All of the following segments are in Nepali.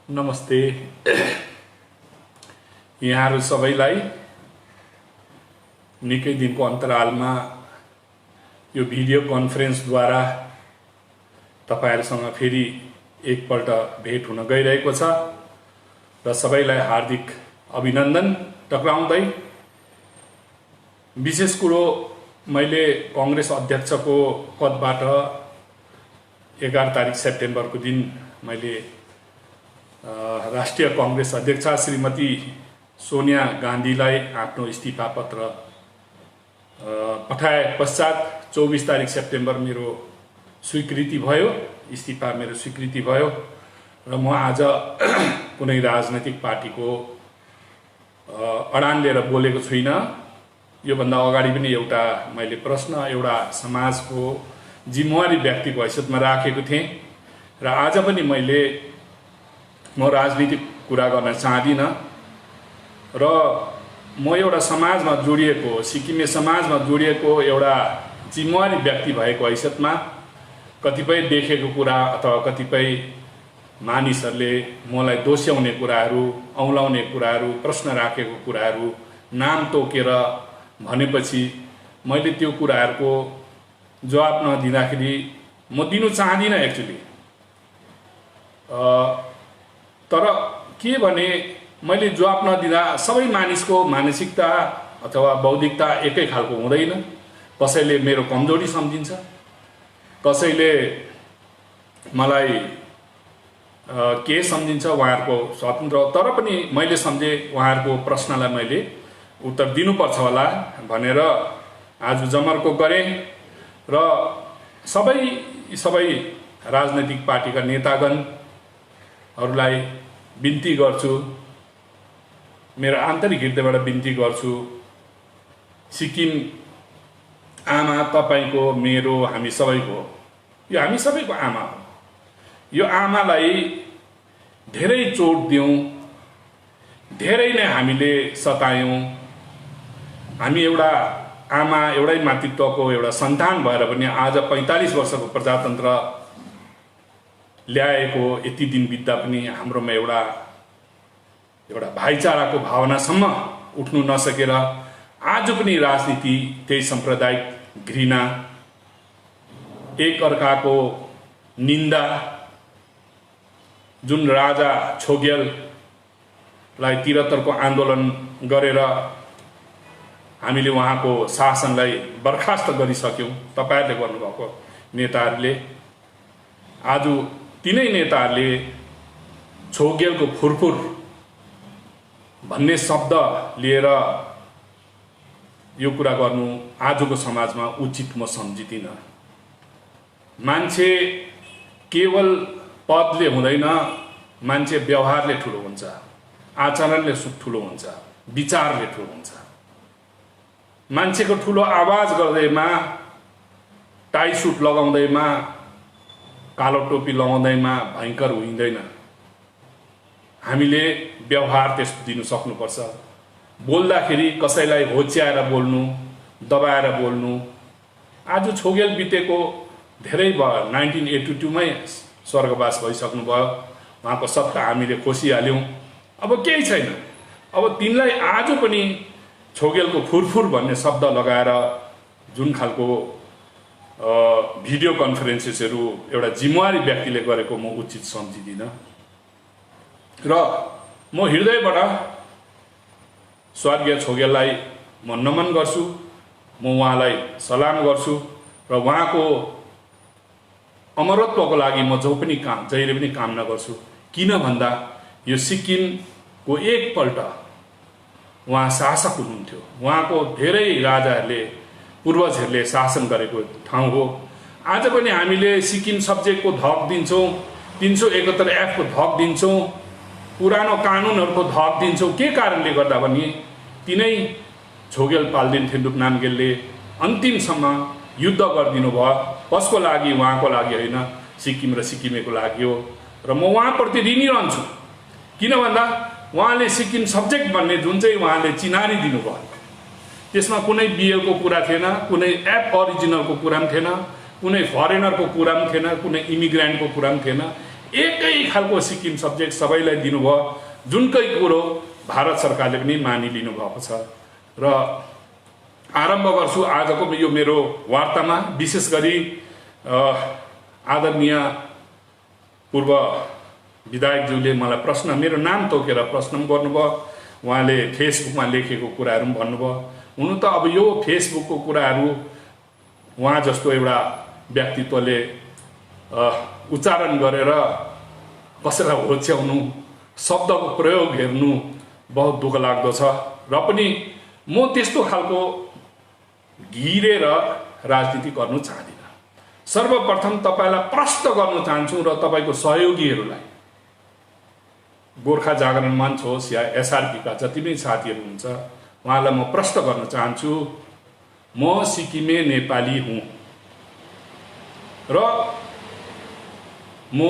नमस्ते यहाँहरू सबैलाई निकै दिनको अन्तरालमा यो भिडियो कन्फरेन्सद्वारा तपाईहरुसँग फेरि एकपल्ट भेट हुन गइरहेको छ र सबैलाई हार्दिक अभिनन्दन टक्राउँदै विशेष कुरो मैले कांग्रेस अध्यक्षको पदबाट 11 तारिक सेप्टेम्बरको दिन मैले राष्ट्रिय कांग्रेस अध्यक्षा श्रीमती सोनिया गान्धीलाई आफ्नो इस्तीफा पत्र पठाए पश्चात 24 तारिक सेप्टेम्बर मेरो स्वीकृति भयो, इस्तीफा मेरो स्वीकृति भयो र म आज कुनै राजनैतिक पार्टीको अडान लिएर बोलेको छैन। यो भन्दा अगाडि पनि एउटा मैले प्रश्न एउटा समाजको जिम्मेवारी व्यक्तिको हैसियतमा राखेको थिएँ र आज पनि म राजनीतिक कुरा गर्न चाहदिन र म एउटा समाजमा जोडिएको सिक्किमे समाजमा जोडिएको एउटा जिम्मेवारी व्यक्ति भएको हैसियतमा कतिपय देखेको कुरा अथवा कतिपय मानिसहरूले मलाई दोस्याउने कुराहरू, औलाउने कुराहरू, प्रश्न राखेको कुराहरू नाम तोकेर भनेपछि मैले त्यो कुराहरूको जवाब नदिँदाखेरि म दिनु चाहदिन एक्चुअली। तर के भने मैले जवाब नदिँदा सबै मानिसको मानसिकता अथवा बौद्धिकता एकै खालको हुँदैन। कसैले मेरो कमजोरी सम्झिन्छ, कसैले मलाई के सम्झिन्छ उहाँहरूको स्वतन्त्र, तर पनि मैले सम्झे उहाँहरूको प्रश्नलाई मैले उत्तर दिनुपर्छ होला भनेर आज जमर्को गरेँ र सबै राजनैतिक पार्टीका नेतागणहरूलाई बिन्ती गर्छु, मेरो आन्तरिक हृदयबाट बिन्ती गर्छु, सिक्किम आमा तपाईको मेरो हामी सबैको, यो हामी सबैको आमा हो। यो आमालाई धेरै चोट दियौं, धेरै नै हामीले सतायौं। हामी एउटा आमा एउटै मातृत्वको एउटा सन्तान भएर पनि आज 45 वर्षको प्रजातन्त्र ल्याएको यति दिन बित्दा पनि हाम्रोमा एउटा भाइचाराको भावनासम्म उठ्नु नसकेर आज पनि राजनीति त्यही सांप्रदायिक घृणा, एक अर्काको निन्दा, जुन राजा छोगेललाई 73 को आन्दोलन गरेर हामीले उहाँको शासनलाई बर्खास्त गरिसक्यौं, तपाईहरुले गर्नुभएको नेताहरूले। आज तिनै नेताहरूले छोगेलको फुरफुर भन्ने शब्द लिएर यो कुरा गर्नु आजको समाजमा उचित म सम्झिदिन। मान्छे केवल पदले हुँदैन, मान्छे व्यवहारले ठुलो हुन्छ, आचरणले ठुलो हुन्छ, विचारले ठुलो हुन्छ। मान्छेको ठुलो आवाज गर्दैमा, टाई सुट लगाउँदैमा, कालो टोपी लगाउँदैमा भयंकर हुँदैन। हामीले व्यवहार त्यस्तो दिन सक्नुपर्छ। बोल्दाखेरि कसैलाई होच्याएर बोल्नु, दबाएर बोल्नु। आज छोगेल बितेको धेरै भयो, 1982 मै स्वर्गवास भइसक्नु भयो, उहाँको सत्ता हामीले खोसिहाल्यौं। अब केही छैन। अब तिनलाई आज पनि छोगेलको फुरफुर भन्ने शब्द लगाएर जुन खालको भिडियो कन्फरेन्सेसहरू एउटा जिम्मेवारी व्यक्तिले गरेको म उचित सम्झिदिन र म हृदयबाट स्वर्गीय छोगेललाई म नमन गर्छु, म उहाँलाई सलाम गर्छु र उहाँको अमरत्वको लागि म जहिले पनि कामना गर्छु। किन भन्दा यो सिक्किमको एकपल्ट उहाँ शासक हुनुहुन्थ्यो, उहाँको धेरै राजाहरूले पूर्वजहरूले शासन गरेको ठाउँ हो। आज पनि हामीले सिक्किम सब्जेक्टको धक दिन्छौं, 371 F को धक दिन्छौं, पुरानो कानुनहरूको धक दिन्छौं। के कारणले गर्दा पनि तिनै छोगेल पाल्देन थेन्डुप नामगेलले अन्तिमसम्म युद्ध गरिदिनु भयो। कसको लागि? उहाँको लागि होइन, सिक्किम र सिक्किमेको लागि हो र म उहाँप्रति ऋणी रहन्छु। किन भन्दा उहाँले सिक्किम सब्जेक्ट भन्ने जुन चाहिँ उहाँले चिनारी दिनुभयो, त्यसमा कुनै बिएलको कुरा थिएन, कुनै एप ओरिजिनलको कुरा पनि थिएन, कुनै फरेनरको कुरा पनि थिएन, कुनै इमिग्रेन्टको कुरा पनि थिएन। एकै खालको सिक्किम सब्जेक्ट सबैलाई दिनुभयो, जुनकै कुरो भारत सरकारले पनि मानिलिनु भएको छ। र आरम्भ गर्छु आजको यो मेरो वार्तामा, विशेष गरी आदरणीय पूर्व विधायकज्यूले मलाई प्रश्न, मेरो नाम तोकेर प्रश्न पनि गर्नुभयो, उहाँले फेसबुकमा लेखेको कुराहरू पनि भन्नुभयो। हुनु त अब यो फेसबुकको कुराहरू उहाँ जस्तो एउटा व्यक्तित्वले उच्चारण गरेर कसैलाई होच्याउनु, शब्दको प्रयोग हेर्नु बहुत दुःख लाग्दो छ। र पनि म त्यस्तो खालको घिरेर राजनीति गर्नु चाहदिनँ। सर्वप्रथम तपाईँलाई प्रश्न गर्न चाहन्छु र तपाईँको सहयोगीहरूलाई, गोर्खा जागरण मञ्च होस् या एसआरपीका जति पनि साथीहरू हुन्छ, उहाँलाई म प्रश्न गर्न चाहन्छु, म सिक्किमे नेपाली हुँ र म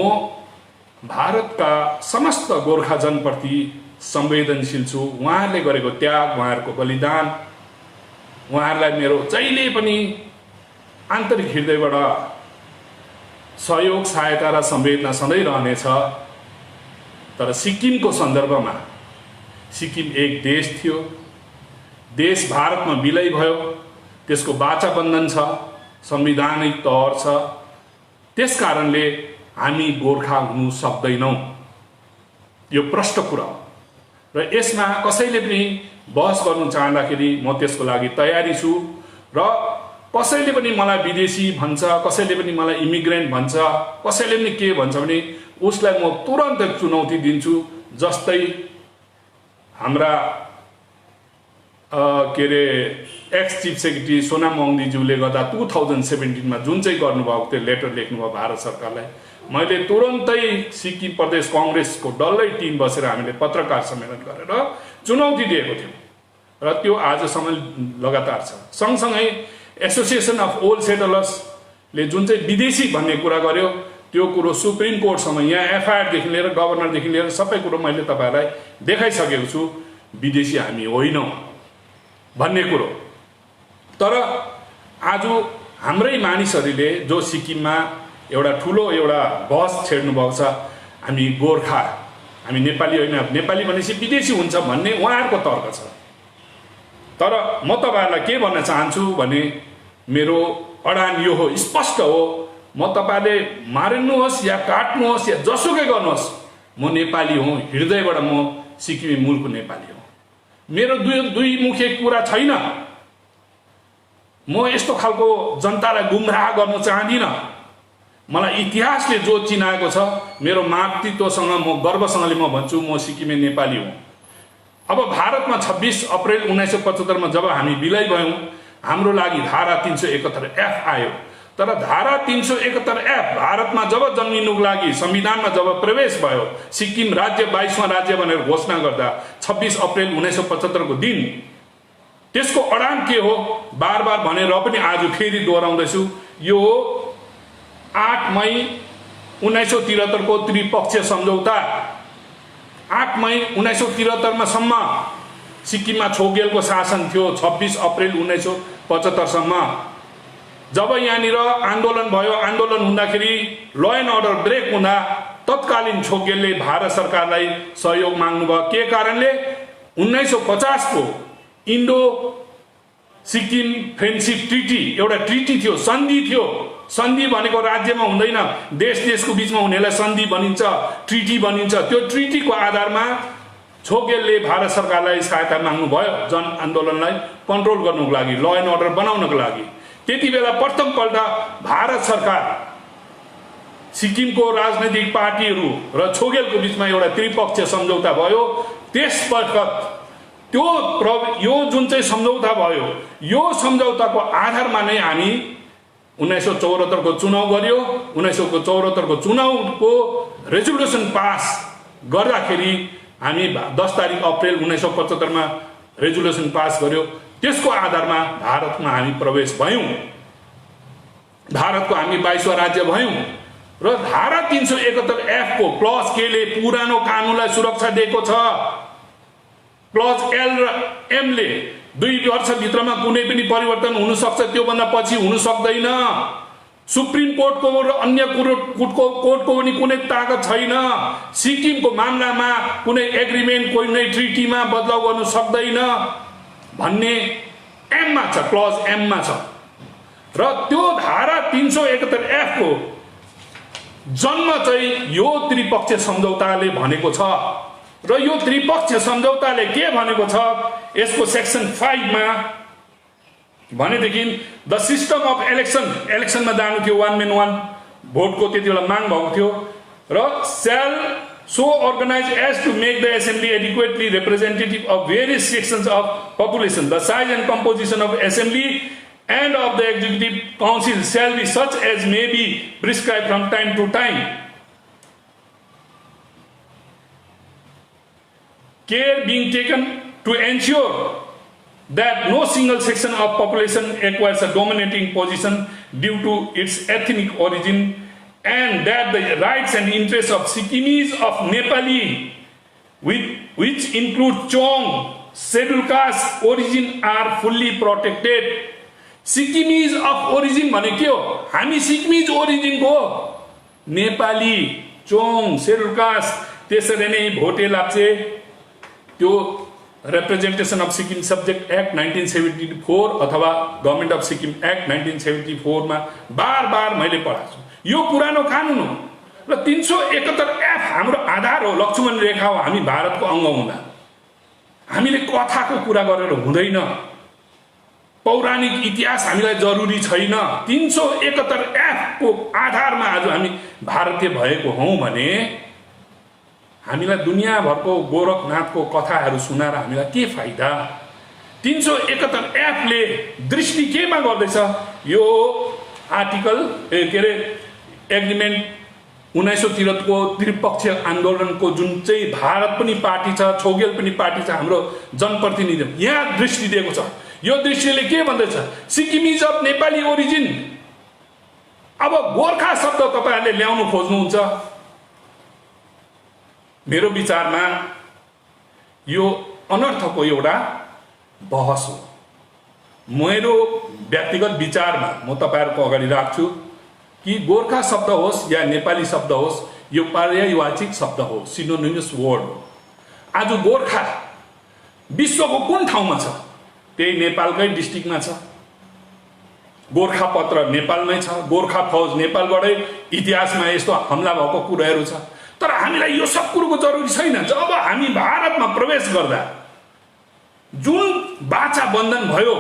भारतका समस्त गोर्खा जनप्रति संवेदनशील छु। उहाँहरूले गरेको त्याग, उहाँहरूको बलिदान, उहाँहरूलाई मेरो जहिले पनि आन्तरिक हृदयबाट सहयोग, सहायता र संवेदना सधैँ रहनेछ। तर सिक्किमको सन्दर्भमा, सिक्किम एक देश थियो, देश भारतमा विलय भयो, त्यसको वाचा बन्धन छ, संवैधानिक तौर छ, त्यस कारणले हामी गोर्खा हुनु सक्दैनौँ। यो प्रष्ट कुरा हो र यसमा कसैले पनि बहस गर्नु चाहँदाखेरि म त्यसको लागि तयारी छु। र कसैले पनि मलाई विदेशी भन्छ, कसैले पनि मलाई इमिग्रेन्ट भन्छ, कसैले पनि के भन्छ भने उसलाई म तुरन्त चुनौती दिन्छु। जस्तै हाम्रा के अरे एक्स चिफ सेक्रेटरी सोनाम वाङदीज्यूले गर्दा 2017मा जुन चाहिँ गर्नुभएको त्यो लेटर लेख्नुभयो भारत सरकारलाई, मैले तुरन्तै सिक्किम प्रदेश कङ्ग्रेसको डल्लै टिम बसेर हामीले पत्रकार सम्मेलन गरेर चुनौती दिएको थियौँ र त्यो आजसम्म लगातार छ। सँगसँगै एसोसिएसन अफ ओल्ड सेटलर्सले जुन चाहिँ विदेशी भन्ने कुरा गर्यो, त्यो कुरो सुप्रिम कोर्टसम्म, यहाँ एफआइआरदेखि लिएर गभर्नरदेखि लिएर सबै कुरो मैले तपाईँहरूलाई देखाइसकेको छु, विदेशी हामी होइनौँ भन्ने कुरो। तर आज हाम्रै मानिसहरूले जो सिक्किममा एउटा ठुलो एउटा बहस छेड्नु भएको छ, हामी गोर्खा, हामी नेपाली होइन, नेपाली भनेपछि विदेशी हुन्छ भन्ने उहाँहरूको तर्क छ। तर म तपाईँहरूलाई के भन्न चाहन्छु भने मेरो अडान यो हो, स्पष्ट हो, म तपाईँले मारिनुहोस् या काट्नुहोस् या जसुकै गर्नुहोस्, म नेपाली हुँ, हृदयबाट म सिक्किमे मूलको नेपाली हुँ। मेरो दुई मुखे कुरा छैन। म यस्तो खालको जनतालाई गुमराह गर्न चाहदिनँ। मलाई इतिहासले जो चिनाएको छ, मेरो मातृत्वसँग म गर्वसँगले म भन्छु, म सिक्किमे नेपाली हुँ। अब भारतमा 26 अप्रिल 1975मा जब हामी विलय भयौँ, हाम्रो लागि धारा 371F आयो। तर धारा 371F भारतमा जब जन्मिनुको लागि संविधानमा जब प्रवेश भयो, सिक्किम राज्य 22वां राज्य भनेर घोषणा गर्दा 26 अप्रिल 1975को दिन, त्यसको अडान के हो बार बार भनेर पनि आज फेरि दोहोऱ्याउँदैछु। यो 8 मई 1973 को त्रिपक्षीय सम्झौता, 8 मई 1973 सम्म सिक्किममा छोगेलको शासन थियो। 26 अप्रिल 1975 सम्म जब यहाँनिर आन्दोलन भयो, आन्दोलन हुँदाखेरि ल एन्ड अर्डर ब्रेक हुँदा तत्कालीन छोगेलले भारत सरकारलाई सहयोग माग्नुभयो। के कारणले? 1950 को इन्डो सिक्किम फ्रेन्डसिप ट्रिटी, एउटा ट्रिटी थियो, सन्धि थियो। सन्धि भनेको राज्यमा हुँदैन, देश देशको बिचमा हुनेलाई सन्धि भनिन्छ, ट्रिटी भनिन्छ। त्यो ट्रिटीको आधारमा छोगेलले भारत सरकारलाई सहायता माग्नुभयो जन आन्दोलनलाई कन्ट्रोल गर्नुको लागि, ल एन्ड अर्डर बनाउनको लागि। त्यति बेला प्रथमपल्ट भारत सरकार, सिक्किमको राजनैतिक पार्टीहरू र छोगेलको बिचमा एउटा त्रिपक्षीय सम्झौता भयो। त्यसपश्चात यो जुन चाहिँ सम्झौता भयो, यो सम्झौताको आधारमा नै हामी 1974 को चुनाव गर्यो। 1974 को चुनावको रेजोल्युसन पास गर्दाखेरि हामी 10 तारिक अप्रिल 1975 मा रेजोल्युसन पास गर्यो। त्यसको आधारमा भारतमा हामी प्रवेश भयौँ, भारतको हामी 22वां राज्य भयौँ। र धारा 371F को क्लज के ले पुरानो कानुनलाई सुरक्षा दिएको छ। क्लज एल र एम ले 2 वर्षभित्रमा कुनै पनि परिवर्तन हुन सक्छ, त्यो भन्दा पछि हुन सक्दैन। सुप्रिम कोर्टको र अन्य कोर्टको पनि कुनै ताकत छैन। सिक्किमको मामलामा कुनै एग्रिमेन्ट कुनै ट्रिटीमा बदलाव गर्नु सक्दैन भन्ने एममा छ, क्लज एममा छ। र त्यो धारा 371F को जन्म चाहिँ यो त्रिपक्षीय सम्झौताले भनेको छ। र यो त्रिपक्षीय सम्झौताले के भनेको छ, यसको सेक्सन 5 मा भनेदेखि द सिस्टम अफ इलेक्सनमा जानु थियो, 1 man 1 भोटको त्यति बेला माग भएको थियो। र shall so organise as to make the assembly adequately representative of various sections of population. The size and composition of assembly and of the executive council shall be such as may be prescribe from time to time. Care being taken to ensure that no single section of population acquires a dominating position due to its ethnic origin, and that the rights and interests of Sikkimis of Nepali, which include Chong, scheduled caste origin, are fully protected. Sikkimis of origin भने के हो? हामी Sikkimis origin को नेपाली, चोङ, scheduled caste, त्यसरी नै भोटे लाप्चे, त्यो representation of Sikkim subject act 1974 अथवा गभर्नमेन्ट अफ सिक्किम एक्ट 1974 मा बार मैले पढाएको छु। यो पुरानो कानुन हो र 371F हाम्रो आधार हो, लक्ष्मण रेखा हो। हामी भारतको अङ्ग हुँदा हामीले कथाको कुरा गरेर हुँदैन, पौराणिक इतिहास हामीलाई जरुरी छैन। 371F को आधारमा आज हामी भारतीय भएको हौं भने हामीलाई दुनियाँभरको गोरखनाथको कथाहरू सुनाएर हामीलाई के फाइदा? 371F ले दृष्टि केमा गर्दैछ? यो आर्टिकल के अरे एग्रिमेन्ट 1973 को त्रिपक्षीय आन्दोलनको जुन चाहिँ भारत पनि पार्टी छ, छौगेल पनि पार्टी छ, हाम्रो जनप्रतिनिधि यहाँ दृष्टि दिएको छ। यो दृष्टिले के भन्दैछ? Sikkimese of Nepali origin. अब गोर्खा शब्द तपाईहरुले ल्याउनु खोज्नुहुन्छ, मेरो विचारमा यो अनर्थको एउटा बहस हो। मेरो व्यक्तिगत विचारमा म तपाईहरुको अगाडि राख्छु कि गोर्खा शब्द होस् या नेपाली शब्द होस्, यो पर्यायवाची शब्द हो, सिनोनिमस वर्ड हो। आज गोर्खा विश्वको कुन ठाउँमा छ? त्यही नेपालकै डिस्ट्रिक्टमा छ। गोर्खा पत्र नेपालमै छ, गोर्खा फौज नेपालबाटै इतिहासमा यस्तो हमला भएको कुराहरू छ। तर हामीलाई यो सब कुरोको जरुरी छैन। जब हामी भारतमा प्रवेश गर्दा जुन बाचा बन्धन भयो,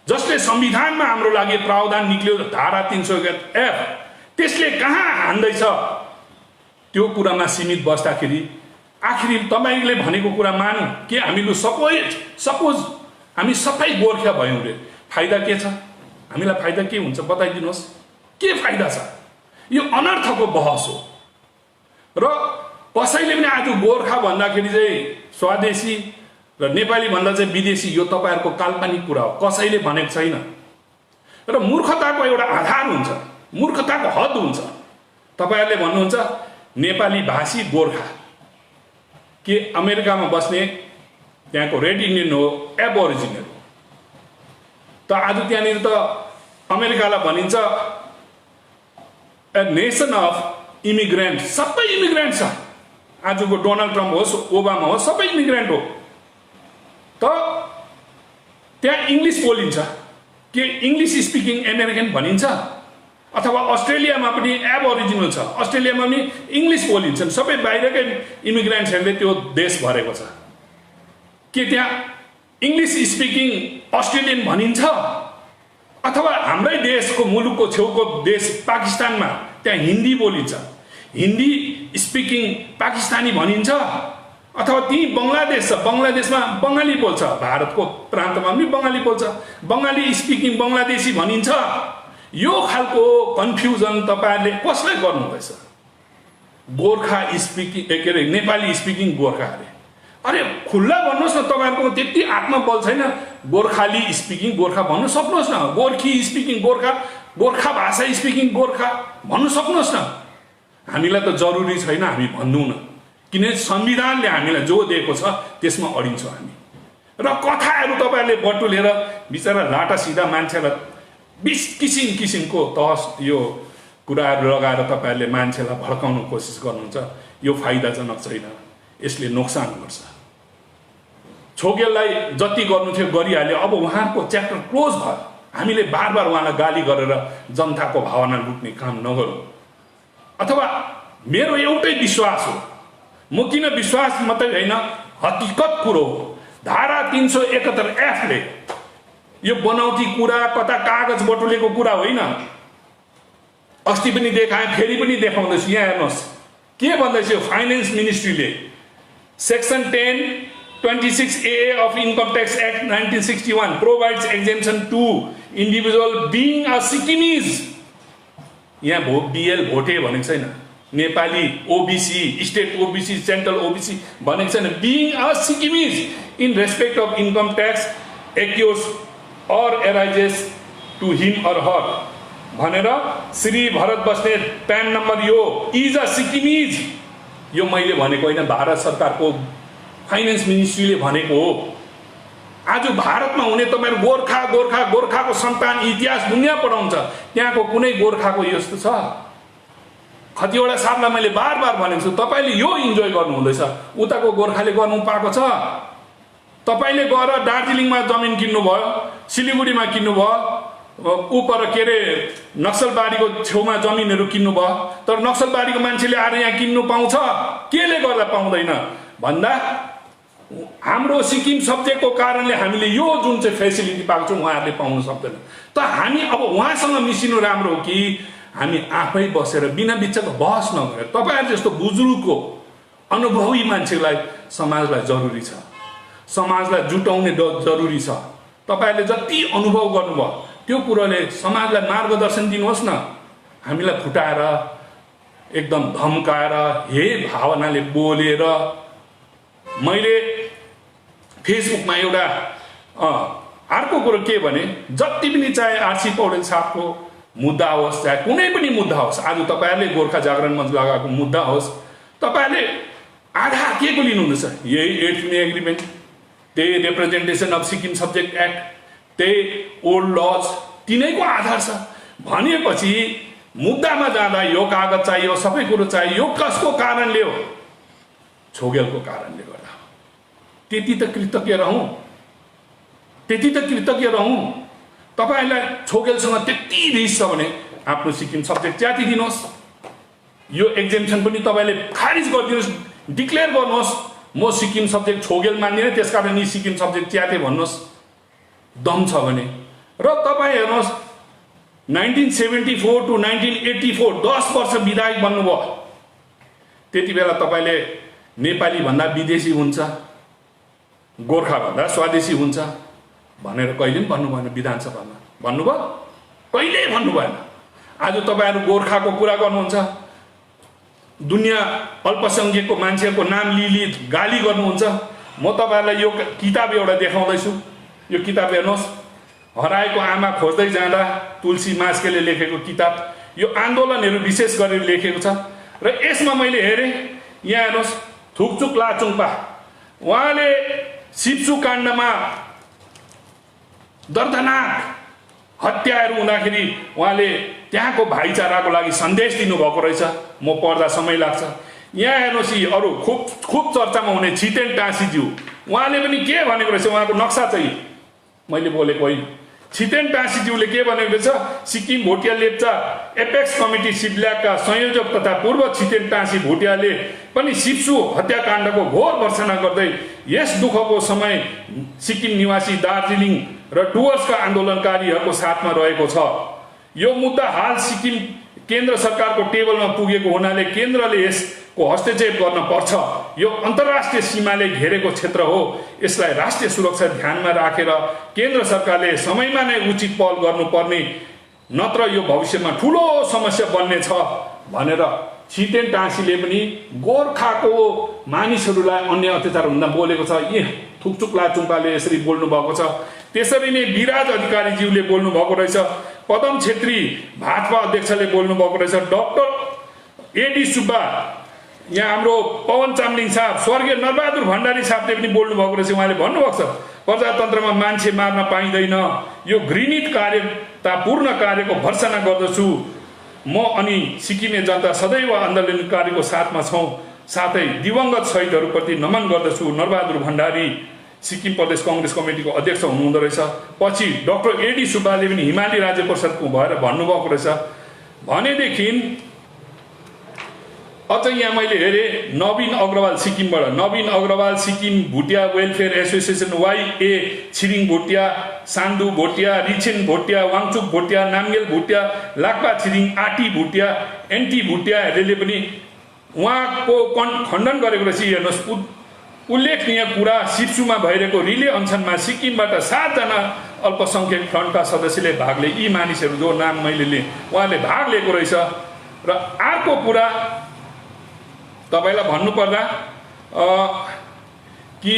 जसले संविधानमा हाम्रो लागि प्रावधान निक्ल्यो, धारा 371F, त्यसले कहाँ हान्दैछ? त्यो कुरामा सीमित बस्दाखेरि आखिर तपाईले भनेको कुरा मानौं के हामीले सपोज हामी सबै गोर्खा भयौं रे, फाइदा के छ? हामीलाई फाइदा के हुन्छ बताइदिनुहोस्? के फाइदा छ? यो अनर्थको बहस हो। र कसैले पनि आज गोर्खा भन्दाखेरि चाहिँ स्वदेशी र नेपाली भन्दा चाहिँ विदेशी, यो तपाईहरुको काल्पनिक कुरा हो, कसैले भनेको छैन। र मूर्खताको एउटा आधार हुन्छ, मूर्खताको हद हुन्छ। तपाईहरुले भन्नुहुन्छ नेपाली भाषी गोर्खा के अमेरिकामा बस्ने त्यहाँको रेड इन्डियन हो, एबोरिजिनल हो। त आज त्यहाँनिर त अमेरिकालाई भनिन्छ ए नेसन अफ इमिग्रेन्ट, सबै इमिग्रेन्ट छ। आजको डोनाल्ड ट्रम्प होस्, ओबामा होस्, सबै इमिग्रेन्ट हो। त त्यहाँ इंग्लिश बोलिन्छ के इंग्लिश स्पिकिङ अमेरिकन भनिन्छ? अथवा अस्ट्रेलियामा पनि एबोरिजिनल छ, अस्ट्रेलियामा पनि इंग्लिश बोलिन्छन्। सबै बाहिरकै इमिग्रेन्ट्सहरूले त्यो देश भरेको छ। के त्यहाँ इंग्लिश स्पिकिङ अस्ट्रेलियन भनिन्छ? अथवा हाम्रै देशको मुलुकको छेउको देश पाकिस्तानमा त्यहाँ हिन्दी बोलिन्छ, हिन्दी स्पिकिङ पाकिस्तानी भनिन्छ? अथवा ती बंगलादेश छ, बंगलादेशमा बंगाली बोल्छ, भारतको प्रान्तमा पनि बंगाली बोल्छ, बंगाली स्पिकिङ बंगलादेशी भनिन्छ? यो खालको कन्फ्युजन तपाईहरुले कसलाई गर्नुहुँदैछ? गोर्खा स्पिकिङ के अरे नेपाली स्पिकिङ गोर्खा अरे, अरे खुल्ला भन्नुहोस् न। तपाईहरुको त्यति आत्मबल छैन गोर्खाली स्पिकिङ गोर्खा भन्नु सक्नुहोस् न, गोर्खी स्पिकिङ गोर्खा, गोर्खा भाषा स्पिकिङ गोर्खा भन्नु सक्नुहोस् न। हामीलाई त जरुरी छैन हामी भन्नु न, किनकि संविधानले हामीलाई जो दिएको छ त्यसमा अडिन्छौँ हामी। र कथाहरू तपाईहरुले बटुलेर बिचरा लाटा सिधा मान्छेलाई 20 किसिमको यो कुराहरू लगाएर तपाईँहरूले मान्छेलाई भड्काउन कोसिस गर्नुहुन्छ। यो फाइदाजनक छैन, यसले नोक्सान गर्छ। छोगेललाई जति गर्नु थियो गरिहाल्यो, अब उहाँको च्याप्टर क्लोज भयो। हामीले बार बार उहाँलाई गाली गरेर जनताको भावना लुट्ने काम नगरौँ। अथवा मेरो एउटै विश्वास हो, म किन विश्वास मात्रै होइन, हकीकत कुरो हो। धारा 371F ले यो बनाउटी कुरा, कता कागज बटुलेको कुरा होइन। अस्ति पनि देखाएँ, फेरि पनि देखाउँदैछु। यहाँ हेर्नुहोस् के भन्दैछ यो फाइनेन्स मिनिस्ट्रीले। Section 10(26)AA of Income Tax Act 1961 provides exemption to individual being a Sikkimese. यहाँ BL भोटे भनेको छैन, Nepali OBC, state OBC, central OBC भनेको छैन। being a Sikkimese in respect of income tax accrues or arises to him or her भनेर श्री भरत बस्नेत प्यान नम्बर यो इज अ सिक्किमिज। यो मैले भनेको होइन, भारत सरकारको फाइनेन्स मिनिस्ट्रीले भनेको हो। आज भारतमा हुने तपाईहरु गोर्खाको सन्तान इतिहास दुनिया पढाउँछ, त्यहाँको कुनै गोर्खाको यस्तो छ? कतिवटा साथलाई मैले बार बार भनेको छु, तपाईले यो इन्जोय गर्नु हुँदैछ, उताको गोर्खाले गर्नु पाएको छ। तपाईले गएर दार्जिलिङमा जमिन किन्नु भयो, सिलिगुडीमा किन्नु भयो, उपर के रे नक्सलबारीको छेउमा जमिनहरू किन्नु भयो, तर नक्सलबारीको मान्छेले आएर यहाँ किन्नु पाउँछ? केले गर्दा पाउँदैन भन्दा हाम्रो सिक्किम सब्जेक्टको कारणले हामीले यो जुन चाहिँ फेसिलिटी पाएको छौँ उहाँहरूले पाउन सक्दैन। त हामी अब उहाँसँग मिसिनु राम्रो हो कि हामी आफै बसेर बिना बिचको बहस नगरेर, तपाईहरु जस्तो बुजुर्गको अनुभवी मान्छेलाई समाजलाई जरुरी छ, समाजलाई जुटाउने जरुरी छ। तपाईहरुले जति अनुभव गर्नुभयो त्यो कुराले समाजलाई मार्गदर्शन दिनुहोस् न। हामीलाई फुटाएर एकदम धम्काएर हे भावनाले बोलेर, मैले फेसबुकमा एउटा अर्को कुरो के भने, जति पनि चाहे आरसी पौडेल साहबको मुद्दा होस्, चाहे कुनै पनि मुद्दा होस्, आज तपाईहरुले गोर्खा जागरण मञ्च लगाएको मुद्दा होस्, तपाईहरुले आधार के को लिनुहुँदैछ? यही 8th मे एग्रिमेन्ट, त्यही representation of Sikkim subject act, त्यही ओल्ड लज, तिनैको आधार छ भनेपछि मुद्दामा जाँदा यो कागज चाहियो, सबै कुरो चाहियो। यो कसको कारणले हो? छोगेलको कारणले गर्दा। त्यति त कृतज्ञ रहौं, त्यति त कृतज्ञ रहौं। तपाईहरुलाई छोगेलसँग त्यति रिस छ भने आफ्नो सिक्किम सब्जेक्ट च्याति दिनुहोस्, यो एक्जेम्पसन पनि तपाईले खारिज गरिदिनुहोस्, डिक्लेयर गर्नुहोस् म सिक्किम सब्जेक्ट छोगेल मान्दिनँ त्यसकारण यी सिक्किम सब्जेक्ट च्याते भन्नुहोस् दम छ भने। र तपाई हेर्नुहोस् 1974 to 1984 10 वर्ष विधायक बन्नुभयो, त्यति बेला तपाईले नेपाली भन्दा विदेशी हुन्छ, गोर्खा भन्दा स्वदेशी हुन्छ भनेर कहिले पनि भन्नु भएन। विधानसभामा भन्नुभयो? कहिल्यै भन्नु भएन। आज तपाईहरु गोर्खाको कुरा गर्नुहुन्छ, दुनिया अल्पसंख्यकको मान्छेको नाम लिली गाली गर्नुहुन्छ। म तपाईहरुलाई यो किताब एउटा देखाउँदैछु। यो किताब हेर्नुहोस्, हराएको आमा खोज्दै जाँदा तुलसी मास्केले लेखेको किताब। यो आन्दोलनहरू विशेष गरेर लेखेको छ र यसमा मैले हेरेँ, यहाँ हेर्नुहोस् थुकचुक लाचुङपा, उहाँले सिप्सु काण्डमा दर्दनाक हत्याहरू हुँदाखेरि उहाँले त्यहाँको भाइचाराको लागि सन्देश दिनुभएको रहेछ। म पढ्दा समय लाग्छ। यहाँ हेर्नुहोस् अरू खुब चर्चामा हुने छितेन टाँसीज्यू, उहाँले पनि के भनेको रहेछ, उहाँको नक्सा चाहिँ मैले बोलेको होइन। छितेन टाँसीज्यूले के भनेको रहेछ, सिक्किम भोटिया लेप्चा एपेक्स कमिटी सिप्ल्याकका संयोजक तथा पूर्व छितेन टाँसी भोटियाले पनि सिप्सु हत्याकाण्डको घोर भर्त्सना गर्दै यस दुःखको समय सिक्किम निवासी दार्जिलिङ र डुवर्सका आन्दोलनकारीहरूको साथमा रहेको छ। यो मुद्दा हाल सिक्किम केन्द्र सरकारको टेबलमा पुगेको हुनाले केन्द्रले यसको हस्तक्षेप गर्न पर्छ। यो अन्तर्राष्ट्रिय सीमाले घेरेको क्षेत्र हो, यसलाई राष्ट्रिय सुरक्षा ध्यानमा राखेर केन्द्र सरकारले समयमा नै उचित पहल गर्नुपर्ने, नत्र यो भविष्यमा ठूलो समस्या बन्ने छ भनेर छितेन टाँसीले पनि गोर्खाको मानिसहरूलाई अन्य अत्याचार हुँदा बोलेको छ। यी थुकचुक लाचुङपाले यसरी बोल्नु भएको छ। त्यसरी नै विराज अधिकारीज्यूले बोल्नु भएको रहेछ, पदम छेत्री भाजपा अध्यक्षले बोल्नु भएको रहेछ, डाक्टर एडी सुब्बा, यहाँ हाम्रो पवन चामलिङ साहब, स्वर्गीय नरबहादुर भण्डारी साहबले पनि बोल्नु भएको रहेछ। उहाँले भन्नुभएको छ प्रजातन्त्रमा मान्छे मार्न पाइँदैन, यो घृणित कार्यतापूर्ण कार्यको भर्सना गर्दछु म अनि सिक्किमे जनता सदैव आन्दोलनकारीको साथमा छौँ। साथै दिवंगत शहीदहरूप्रति नमन गर्दछु। नरबहादुर भण्डारी सिक्किम प्रदेश कांग्रेस कमिटीको अध्यक्ष हुनुहुँदो रहेछ। पछि डाक्टर एडी सुब्बाले पनि हिमाली राज्य परिषदको भएर भन्नुभएको रहेछ। भनेदेखि अझ यहाँ मैले हेरेँ नवीन अग्रवाल सिक्किमबाट, Naveen Agarwal Sikkim Bhutia welfare association YA Tshering Bhutia, Sandu Bhotia, Richen Bhotia, Wangchuk Bhotia, Namgyal Bhutia, Lakpa Tshering, आटी भुटिया, एनटी भुटियाहरूले पनि उहाँको खण्डन गरेको रहेछ। हेर्नुहोस्, उल्लेखनीय कुरा, सिप्सुमा भइरहेको रिले अनसनमा सिक्किमबाट 7 जना अल्पसंख्यक फ्रन्टका सदस्यले भाग लिए। यी मानिसहरू जो नाम मैले लिएँ उहाँले भाग लिएको रहेछ। र अर्को कुरा तपाईलाई भन्नुपर्दा कि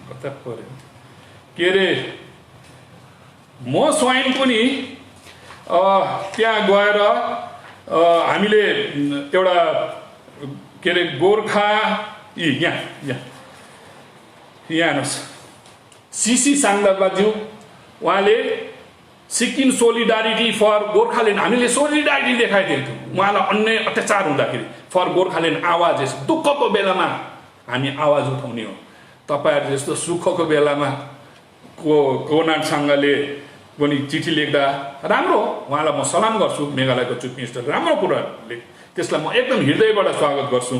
कता पर्यो के अरे, म स्वयं पनि त्यहाँ गएर हामीले एउटा के अरे गोर्खा यहाँ हेर्नुहोस्, सीसी साङदारबाज्यू उहाँले सिक्किम सोलिडारिटी फर गोर्खाल्यान्ड, हामीले सोलिडारिटी देखाएको थियौँ उहाँलाई अन्य अत्याचार हुँदाखेरि। फर गोर्खाल्यान्ड आवाज, यस्तो दुःखको बेलामा हामी आवाज उठाउने हो। तपाईँहरू जस्तो सुखको बेलामा कोनाडसँगले पनि चिठी लेख्दा राम्रो हो, उहाँलाई म सलाम गर्छु। मेघालयको चिफ मिनिस्टर राम्रो कुराले, त्यसलाई म एकदम हृदयबाट स्वागत गर्छु।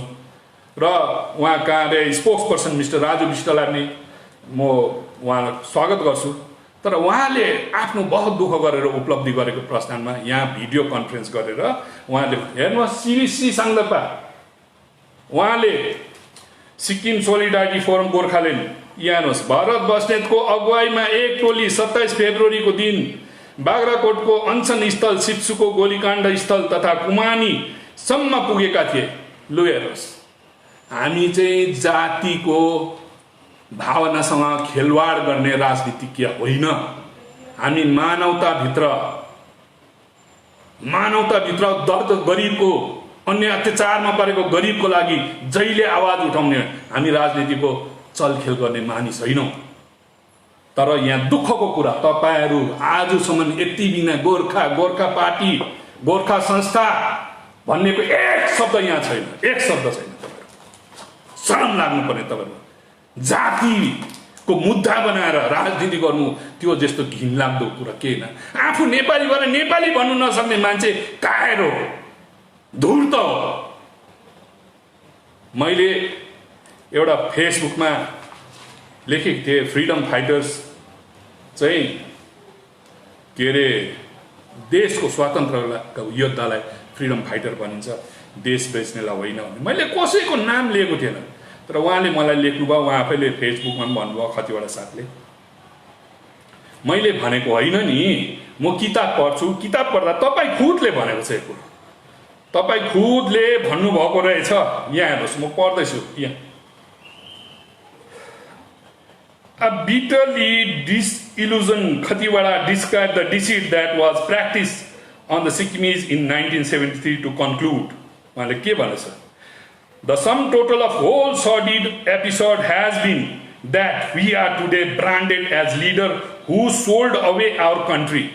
र उहाँका स्पोक्स पर्सन मिस्टर राजु विष्टलाई पनि म उहाँलाई स्वागत गर्छु। तर उहाँले आफ्नो बहुत दुःख गरेर उपलब्धि गरेको प्रस्थानमा यहाँ भिडियो कन्फरेन्स गरेर उहाँले हेर्नुहोस्, सीसी साङदारपा उहाँले सिक्किम सोलिडारिटी फोरम गोर्खाल्यान्ड हेर्नुहोस्, भरत बस्नेतको अगुवाईमा एक टोली 27 फेब्रुअरीको दिन बाग्राकोटको अनसन स्थल, सिप्सुको गोलीकाण्ड स्थल तथा कुमानीसम्म पुगेका थिए। लु हेर्नुहोस्, हामी चाहिँ जातिको भावनासँग खेलवाड गर्ने राजनीतिज्ञ होइन। हामी मानवताभित्र दर्द गरिबको, अन्य अत्याचारमा परेको गरिबको लागि जहिले आवाज उठाउने हामी राजनीतिको चलखेल गर्ने मानिस होइनौँ। तर यहाँ दुःखको कुरा, तपाईँहरू आजसम्म यति बिना गोर्खा पार्टी, गोर्खा संस्था भन्नेको एक शब्द यहाँ छैन, एक शब्द छैन। शरम लाग्नु पर्ने। तपाईँहरू जातिको मुद्दा बनाएर राजनीति गर्नु त्यो जस्तो घिनलाग्दो कुरा केही न। आफू नेपाली भएर नेपाली भन्नु नसक्ने मान्छे कायर हो, धूर्त हो। मैले एउटा फेसबुकमा लेखेको थिएँ, फ्रिडम फाइटर्स चाहिँ के अरे देशको स्वातन्त्र्यको योद्धालाई फ्रिडम फाइटर भनिन्छ, देश बेच्नेलाई होइन भने मैले कसैको नाम लिएको थिएन। तर उहाँले मलाई लेख्नुभयो, उहाँ आफैले फेसबुकमा पनि भन्नुभयो कतिवटा साथले। मैले भनेको होइन नि, म किताब पढ्छु, किताब पढ्दा तपाईँ खुदले भनेको छ यो कुरो, तपाईँ खुदले भन्नुभएको रहेछ। यहाँ हेर्नुहोस्, म पढ्दैछु यहाँ। A bitterly disillusioned Khatiwada described the deceit that was practiced on the Sikkimese in 1973 to conclude. उहाँले के भनेछ? The sum total of whole sordid episode has been that we are today branded as leader who sold away our country.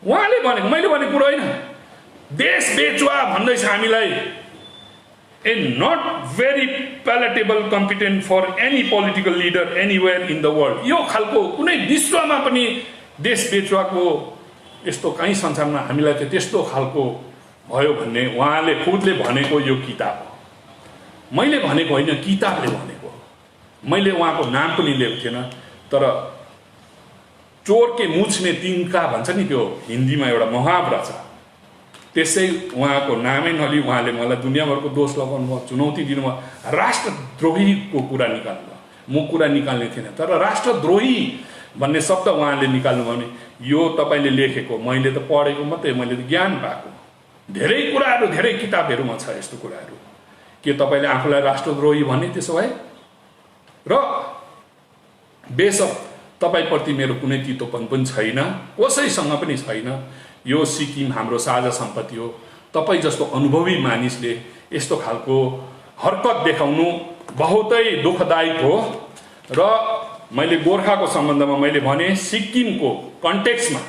उहाँले भनेको, मैले भनेको कुरा होइन। देश बेचुवा भन्दैछ हामीलाई। A not very palatable competent for any political leader anywhere in the world. यो खालको कुनै विश्वमा पनि देश बेचुवाको यस्तो कहीँ संसारमा हामीलाई चाहिँ त्यस्तो खालको भयो भन्ने उहाँले खुदले भनेको यो किताब हो। मैले भनेको होइन, किताबले भनेको। मैले उहाँको नाम पनि लिएको थिएन। तर चोर के मुछ में तिनका भन्छ नि, त्यो हिन्दीमा एउटा मुहावरा छ, त्यसै उहाँको नामै नलिई उहाँले मलाई दुनियाँभरको दोष लगाउनु भयो, चुनौती दिनुभयो। राष्ट्रद्रोहीको कुरा निकाल्नु भयो, म कुरा निकाल्ने थिएन। तर राष्ट्रद्रोही भन्ने शब्द उहाँले निकाल्नु भयो भने यो तपाईँले लेखेको, मैले त पढेको मात्रै, मैले त ज्ञान पाएको। धेरै कुराहरू, धेरै किताबहरूमा छ यस्तो कुराहरू। के तपाईँले आफूलाई राष्ट्रद्रोही भन्ने? त्यसो भए र बेशक तपाईँप्रति मेरो कुनै तितोपन पनि छैन, कसैसँग पनि छैन। यो सिक्किम हाम्रो साझा सम्पत्ति हो। तपाईँ जस्तो अनुभवी मानिसले यस्तो खालको हरकत देखाउनु बहुतै दुःखदायक हो। र मैले गोर्खाको सम्बन्धमा मैले भने सिक्किमको कन्टेक्स्टमा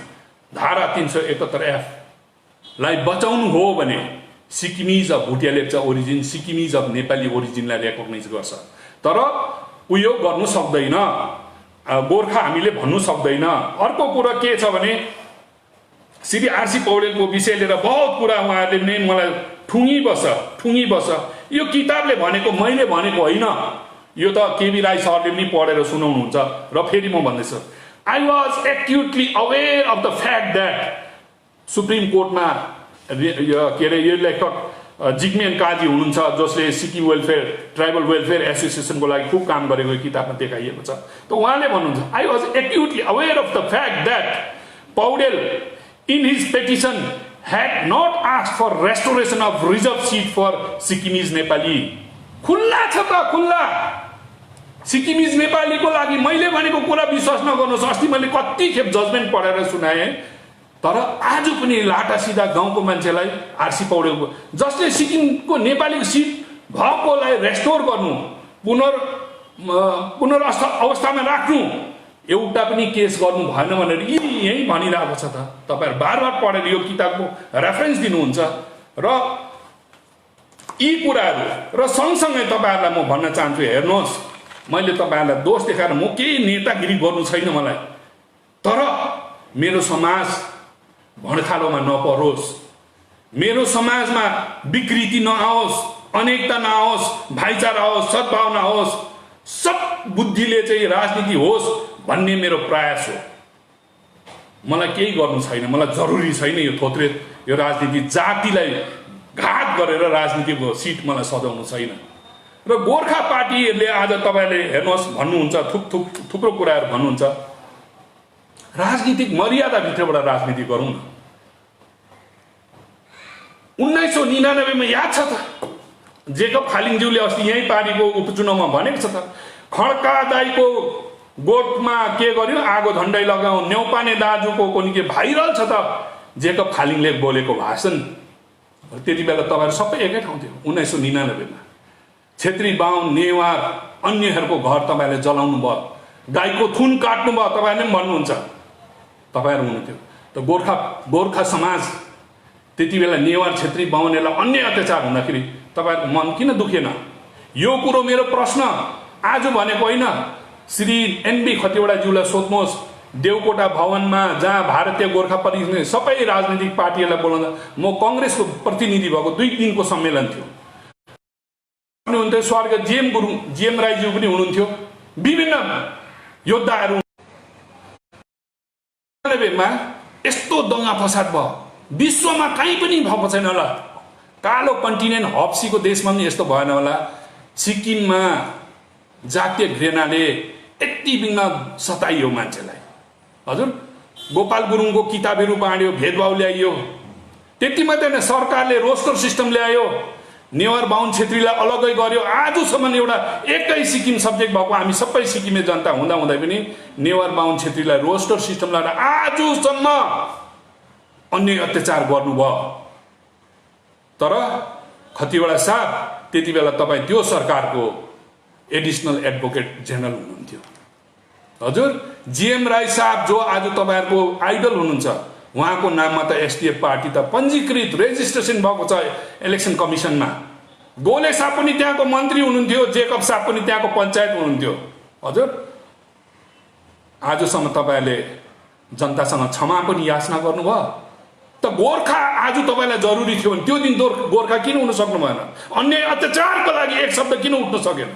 धारा 371F लाई बचाउनु हो भने Sikkimese of Bhutia Lepcha origin, Sikkimese of Nepali ओरिजिनलाई रेकग्नाइज गर्छ। तर उयो गर्नु सक्दैन, गोर्खा हामीले भन्नु सक्दैन। अर्को कुरा के छ भने श्री आरसी पौडेलको विषय लिएर बहुत कुरा उहाँहरूले नै मलाई ठुङ्गी बस्छ। यो किताबले भनेको मैले भनेको होइन, यो त केबी राई सरले पनि पढेर सुनाउनुहुन्छ। र फेरि म भन्दैछु, I was actually aware of the fact that supreme कोर्टमा के अरे यो लेखक जिग्मेन काजी हुनुहुन्छ, जसले सिक्किम वेलफेयर ट्राइबल वेलफेयर एसोसिएसनको लागि खुब काम गरेको किताबमा देखाइएको छ। त उहाँले भन्नुहुन्छ, I was actually aware of the fact that Paudel in his petition had not asked for restoration of reserve seat for Sikkimese Nepali। खुल्ला छ त, खुल्ला सिक्किमिज नेपालीको लागि मैले भनेको कुरा विश्वास नगर्नुहोस्। अस्ति मैले कति खेप जजमेन्ट पढेर सुनाएँ, तर आज पनि लाटा सिधा गाउँको मान्छेलाई आरसी पौडेलको जसले सिक्किमको नेपालीको सिट भएकोलाई रेस्टोर गर्नु, पुनर्अवस्थामा राख्नु, एउटा पनि केस गर्नु भएन भनेर यही भनिरहेको छ त। तपाईँहरू बार बार पढेर यो किताबको रेफरेन्स दिनुहुन्छ। र यी कुराहरू र सँगसँगै तपाईँहरूलाई म भन्न चाहन्छु, हेर्नुहोस्, मैले तपाईँहरूलाई दोष देखाएर म केही नेतागिरी गर्नु छैन मलाई, तर मेरो समाज भणखालोमा नपरोस्, मेरो समाजमा विकृति नआओस्, अनेकता नआओस्, भाइचारा होस्, सद्भावना होस्, सब बुद्धिले चाहिँ राजनीति होस् भन्ने मेरो प्रयास हो। मलाई केही गर्नु छैन, मलाई जरुरी छैन यो थोत्रे यो राजनीति, जातिलाई घात गरेर राजनीतिको सिट मलाई सजाउनु छैन। र गोर्खा पार्टीहरूले आज तपाईँले हेर्नुहोस् भन्नुहुन्छ, थुप्रो कुराहरू भन्नुहुन्छ, राजनीतिक मर्यादाभित्रबाट राजनीति गरौँ न। 1999 मा याद छ त, जेकब खालिङज्यूले अस्ति यही पार्टीको उपचुनावमा भनेको छ त, खड्का दाईको गोठमा के गर्यो, आगो झन्डै लगाऊ, न्यौपाने दाजुको कोनी के भाइरल छ त जेकब खालिङले बोलेको भाषण। त्यति बेला तपाईँहरू सबै एकै ठाउँ थियो। 1999 मा छेत्री बाहुन नेवार अन्यहरूको घर तपाईँले जलाउनु भयो, गाईको थुन काट्नु भयो, तपाईँले पनि भन्नुहुन्छ, तपाईँहरू हुनुहुन्थ्यो। त गोर्खा समाज त्यति बेला नेवार छेत्री बाहुनलाई अन्य अत्याचार हुँदाखेरि तपाईँहरूको मन किन दुखेन? यो कुरो मेरो प्रश्न आज भनेको होइन। श्री एनबी खतिवडाज्यूलाई सोध्नुहोस्, देवकोटा भवनमा जहाँ भारतीय गोर्खा परिषद सबै राजनीतिक पार्टीहरूलाई बोलाउँदा म कङ्ग्रेसको प्रतिनिधि भएको 2 दिनको सम्मेलन थियो, हुनुहुन्थ्यो स्वर्गीय जीएम राईज्यू पनि हुनुहुन्थ्यो, विभिन्न योद्धाहरू। यस्तो दङ्गा फसाद भयो, विश्वमा कहीँ पनि भएको छैन होला। कालो कन्टिनेन्ट हप्सीको देशमा पनि यस्तो भएन होला। सिक्किममा जातीय घृणाले यति बिघ्न सताइयो मान्छेलाई। हजुर, गोपाल गुरुङको किताबहरू बाँड्यो, भेदभाव ल्याइयो। त्यति मात्रै होइन, सरकारले रोस्टर सिस्टम ल्यायो, नेवार बाहुन छेत्रीलाई अलग्गै गर्यो। आजसम्म एउटा एकै सिक्किम सब्जेक्ट भएको हामी सबै सिक्किमे जनता हुँदा पनि नेवार बाहुन छेत्रीलाई रोस्टर सिस्टम लगाएर आजसम्म अन्य अत्याचार गर्नुभयो। तर खतिवडा साहब त्यति बेला तपाईँ त्यो सरकारको एडिसनल एडभोकेट जेनरल हुनुहुन्थ्यो। हजुर, जीएम राई साहब जो आज तपाईँहरूको आइडल हुनुहुन्छ, उहाँको नाममा त एसडिएफ पार्टी त पञ्जीकृत रेजिस्ट्रेसन भएको छ इलेक्सन कमिसनमा। गोले साहब पनि त्यहाँको मन्त्री हुनुहुन्थ्यो, जेकब साहब पनि त्यहाँको पञ्चायत हुनुहुन्थ्यो। हजुर, आजसम्म तपाईँले जनतासँग क्षमा पनि याचना गर्नुभयो। त गोर्खा आज तपाईँलाई जरुरी थियो भने त्यो दिन गोर्खा किन हुन सक्नु भएन? अन्य अत्याचारको लागि एक शब्द किन उठ्न सकेन?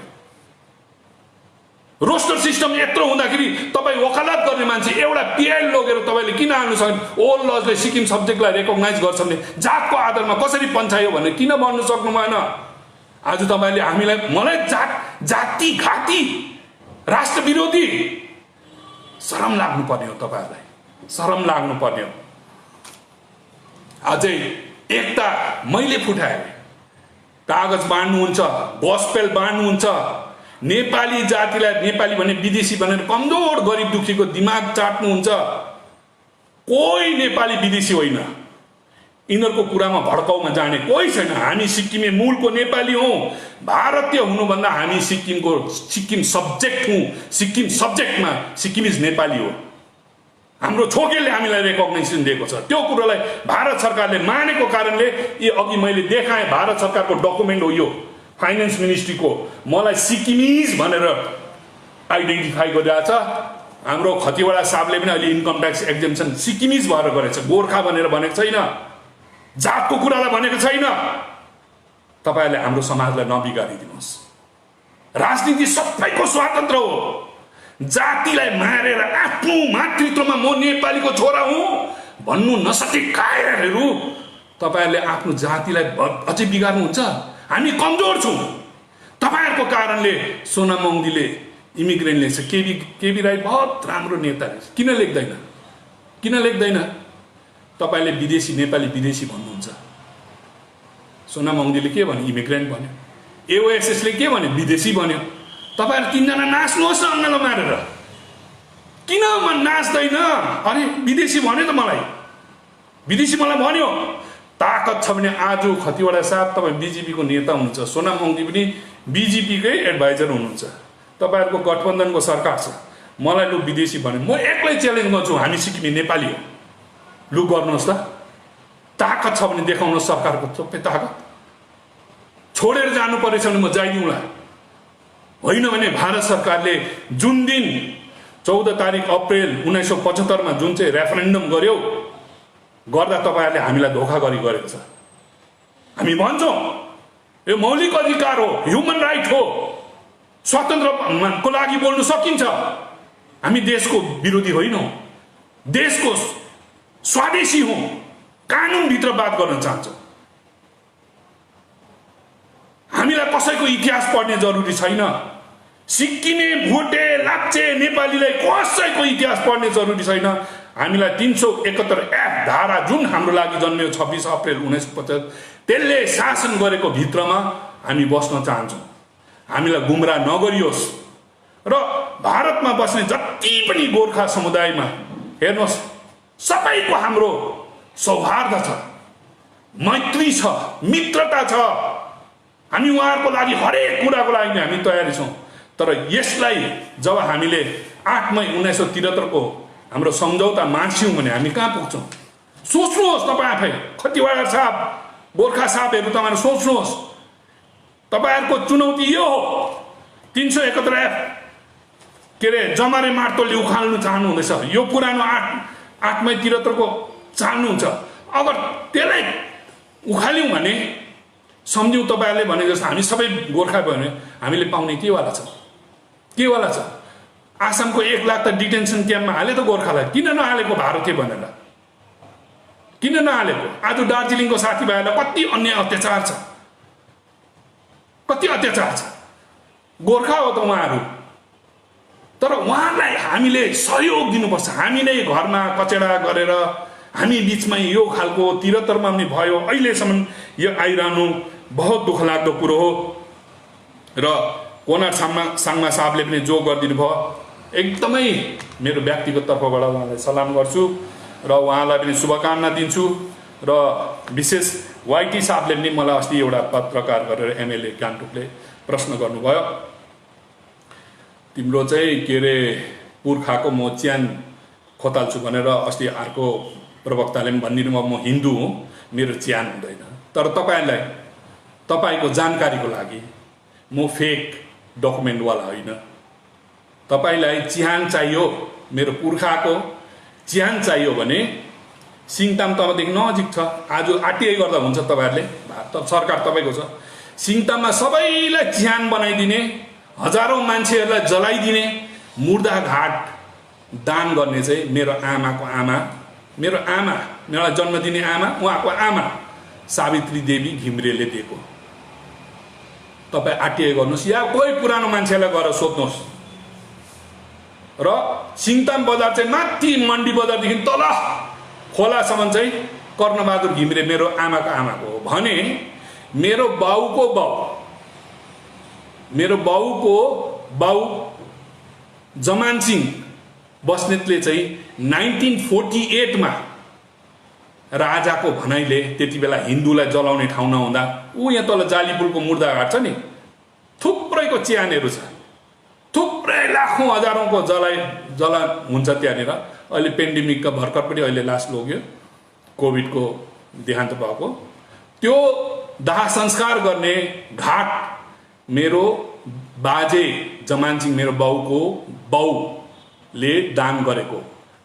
रोस्टर सिस्टम यत्रो हुँदाखेरि तपाईँ वकालत गर्ने मान्छे एउटा पिएल लगेर तपाईँले किन आउनु सक्नु? ओल्ड लजले सिक्किम सब्जेक्टलाई रेकग्नाइज गर्छ भने जातको आधारमा कसरी पन्छायो भने किन भन्नु सक्नु भएन? आज तपाईँले हामीलाई, मलाई जाति घाती राष्ट्र विरोधी, शरम लाग्नु पर्ने हो। तपाईँहरूलाई शरम लाग्नु पर्ने हो। अझै एकता मैले फुटाएँ, कागज बाँड्नुहुन्छ, गोस्पेल बाँड्नुहुन्छ, नेपाली जातिलाई नेपाली भने विदेशी भनेर कमजोर गरिब दुखीको दिमाग चाट्नुहुन्छ। कोही नेपाली विदेशी होइन, यिनीहरूको कुरामा भड्काउमा जाने कोही छैन। हामी सिक्किमे मूलको नेपाली हौँ। भारतीय हुनुभन्दा हामी सिक्किम सब्जेक्ट हौँ। सिक्किम सब्जेक्टमा सिक्किम इज नेपाली हो। हाम्रो छोकेले हामीलाई रेकग्नाइजेसन दिएको छ। त्यो कुरोलाई भारत सरकारले मानेको कारणले यो अघि मैले देखाएँ, भारत सरकारको डकुमेन्ट हो यो, फाइनेन्स मिनिस्ट्रीको। मलाई सिक्किमिज भनेर आइडेन्टिफाई गरिरहेछ। हाम्रो खतिवडा साहबले पनि अहिले इन्कम ट्याक्स एक्जेम्सन सिक्किमिज भएर गरेछ, गोर्खा भनेर भनेको छैन, जातको कुरालाई भनेको छैन। तपाईँहरूले हाम्रो समाजलाई नबिगारिदिनुहोस्। राजनीति सबैको स्वतन्त्र हो। जातिलाई मारेर आफ्नो मातृत्वमा म नेपालीको छोरा हुँ भन्नु नसके कायरहरू तपाईँहरूले आफ्नो जातिलाई अझै बिगार्नुहुन्छ। हामी कमजोर छौँ। तपाईँहरूको कारणले सोनाम मोङ्दीले इमिग्रेन्ट लेख्छ, केबी राई बहुत राम्रो नेता रहेछ। किन लेख्दैन? तपाईँले विदेशी नेपाली विदेशी भन्नुहुन्छ। सोनाम मोङ्दीले के भन्यो? इमिग्रेन्ट भन्यो। एओएसएसले के भन्यो? विदेशी भन्यो। तपाईँहरू तीनजना नाच्नुहोस् न अङ्गालो मारेर। किन नाच्दैन? अरे विदेशी भन्यो त मलाई, विदेशी मलाई भन्यो। ताकत छ भने आज खतिवडा साहब तपाईँ बिजेपीको नेता हुनुहुन्छ, सोनाम मोङ्दी पनि बिजेपीकै एडभाइजर हुनुहुन्छ, तपाईँहरूको गठबन्धनको सरकार छ। मलाई लु विदेशी भन्यो, म एक्लै च्यालेन्ज गर्छु, हामी सिक्किमे नेपाली हो, लु गर्नुहोस् त। ताकत छ भने देखाउनुहोस् सरकारको सबै ताकत। छोडेर जानु परेछ भने म जाइदिउँला। होइन भने भारत सरकारले जुन दिन 14 तारिक अप्रेल 1975 मा जुन चाहिँ रेफरेन्डम गर्यो, गर्दा तपाईँहरूले हामीलाई धोका गरेको छ। हामी भन्छौँ यो मौलिक अधिकार हो, ह्युमन राइट हो, स्वतन्त्रको लागि बोल्न सकिन्छ। हामी देशको विरोधी होइनौँ, देशको स्वदेशी हौँ, कानुनभित्र बात गर्न चाहन्छौँ। हामीलाई कसैको इतिहास पढ्ने जरुरी छैन। सिक्किमे, भोटे, लाप्चे नेपालीलाई कसैको इतिहास पढ्ने जरुरी छैन। हामीलाई 371F धारा जुन हाम्रो लागि जन्मियो 26 अप्रेल 1975, त्यसले शासन गरेको भित्रमा हामी बस्न चाहन्छौँ। हामीलाई गुमराह नगरियोस्। र भारतमा बस्ने जति पनि गोर्खा समुदायमा हेर्नुहोस्, सबैको हाम्रो सौहार्द छ, मैत्री छ, मित्रता छ। हामी उहाँहरूको लागि हरेक कुराको लागि हामी तयारी छौँ। तर यसलाई जब हामीले 8 मई 1973 को हाम्रो सम्झौता मान्छौँ भने हामी कहाँ पुग्छौँ? सोच्नुहोस् तपाईँ आफै, खतिवडा साहब, गोर्खा साहबहरू, तपाईँहरू सोच्नुहोस्। तपाईँहरूको चुनौती यो हो, 371F के अरे जमरे मार्तोलले उखाल्नु चाहनुहुँदैछ। यो पुरानो 8 मई 73 को चाहनुहुन्छ। अगर त्यसलाई उखाल्यौँ भने, सम्झ्यौँ तपाईँहरूले भने जस्तो हामी सबै गोर्खा भयो भने हामीले पाउने केवाला छ? आसामको 1 लाख त डिटेन्सन क्याम्पमा हाले त गोर्खालाई। किन नहालेको? भारतीय भनेर किन नहालेको? आज दार्जिलिङको साथीभाइहरूलाई कति अन्य अत्याचार छ, गोर्खा हो त उहाँहरू। तर उहाँहरूलाई हामीले सहयोग दिनुपर्छ। हामी नै घरमा कचेडा गरेर हामी बिचमा यो खालको 73 मा पनि भयो, अहिलेसम्म यो आइरहनु बहुत दुःख लाग्दो कुरो हो। र कोनार साङमा साहबले पनि जो गरिदिनु भयो, एकदमै मेरो व्यक्तिगत तर्फबाट उहाँलाई सलाम गर्छु र उहाँलाई पनि शुभकामना दिन्छु। र विशेष वाइटी साहबले पनि मलाई अस्ति एउटा पत्रकार गरेर एमएलए गान्तोकले प्रश्न गर्नुभयो, तिम्रो चाहिँ के अरे पुर्खाको म च्यान खोताल्छु भनेर। अस्ति अर्को प्रवक्ताले पनि भनिदिनु भयो, म हिन्दू हुँ, मेरो च्यान हुँदैन। तर तपाईँको जानकारीको लागि म फेक डकुमेन्टवाला होइन। तपाईँलाई चिहान चाहियो, मेरो पुर्खाको चिहान चाहियो भने सिङताम तपाईँदेखि नजिक छ। आज आरटिआई गर्दा हुन्छ, तपाईँहरूले, सरकार तपाईँको छ। सिङताममा सबैलाई चिहान बनाइदिने, हजारौँ मान्छेहरूलाई जलाइदिने, मुर्दा घाट दान गर्ने चाहिँ मेरो आमाको आमा, मलाई जन्म दिने आमा, उहाँको आमा सावित्री देवी घिम्रेले दिएको। तपाईँ आरटिआई गर्नुहोस् या कोही पुरानो मान्छेलाई गएर सोध्नुहोस्। र सिङताम बजार चाहिँ माथि मन्डी बजारदेखि तल खोलासम्म चाहिँ कर्णबहादुर घिम्रे मेरो आमाको हो भने मेरो बाउको बाउ जमान सिंह बस्नेतले चाहिँ 1948 मा राजाको भनाइले त्यति बेला हिन्दूलाई जलाउने ठाउँ नहुँदा ऊ यहाँ तल जालीपुलको मुर्दाघाट छ नि, थुप्रैको च्यानहरू छ, थुप्रै लाखौँ हजारौँको जला हुन्छ त्यहाँनिर। अहिले पेन्डेमिकका भर्खर पनि अहिले लास लग्यो, कोभिडको देहान्त भएको। त्यो दाह संस्कार गर्ने घाट मेरो बाजे जमानसिंह मेरो बाउको बाउले दान गरेको।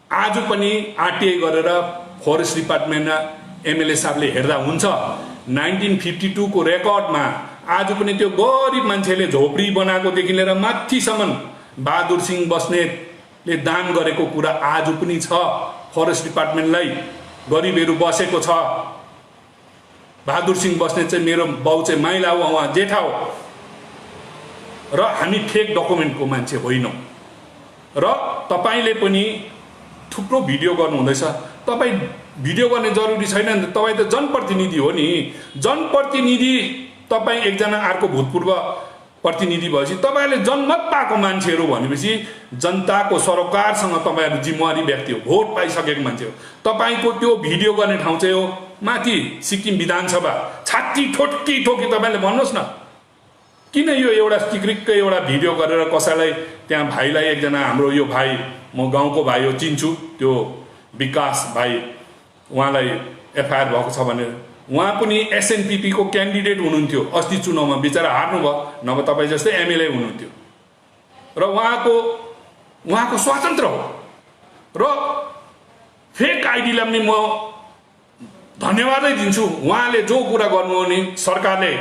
आज पनि आरटीआई गरेर फरेस्ट डिपार्टमेन्टमा एमएलए साहबले हेर्दा हुन्छ 1952 को रेकर्डमा आज पनि त्यो गरिब मान्छेले झोपडी बनाएकोदेखि लिएर माथिसम्म बहादुर सिंह बस्नेतले दान गरेको कुरा आज पनि छ। फरेस्ट डिपार्टमेन्टलाई गरिबहरू बसेको छ। बहादुर सिंह बस्नेत चाहिँ मेरो बाउ चाहिँ माइला हो, उहाँ जेठा हो र हामी फेक डकुमेन्टको मान्छे होइनौँ। र तपाईँले पनि थुप्रो भिडियो गर्नुहुँदैछ, तपाईँ भिडियो गर्ने जरुरी छैन नि, तपाईँ त जनप्रतिनिधि हो नि। जनप्रतिनिधि तपाईँ एकजना अर्को भूतपूर्व प्रतिनिधि भएपछि तपाईँले जनमत पाएको मान्छेहरू भनेपछि जनताको सरोकारसँग तपाईँहरू जिम्मेवारी व्यक्ति हो, भोट पाइसकेको मान्छे हो। तपाईँको त्यो भिडियो गर्ने ठाउँ चाहिँ हो माथि सिक्किम विधानसभा। छाती ठोकी ठोकी तपाईँले भन्नुहोस् न, किन यो एउटा टिक्रिक्क एउटा भिडियो गरेर कसैलाई त्यहाँ भाइलाई एकजना हाम्रो यो भाइ म गाउँको भाइ हो चिन्छु, त्यो विकास भाइ, उहाँलाई एफआइआर भएको छ भनेर। उहाँ पनि एसएनपीपी को क्यान्डिडेट हुनुहुन्थ्यो अस्ति चुनावमा, बिचरा हार्नुभयो, नभए तपाईँ जस्तै एमएलए हुनुहुन्थ्यो। र उहाँको स्वतन्त्र हो। र फेक आइडीलाई पनि म धन्यवादै दिन्छु। उहाँले जो कुरा गर्नु हो नि, सरकारले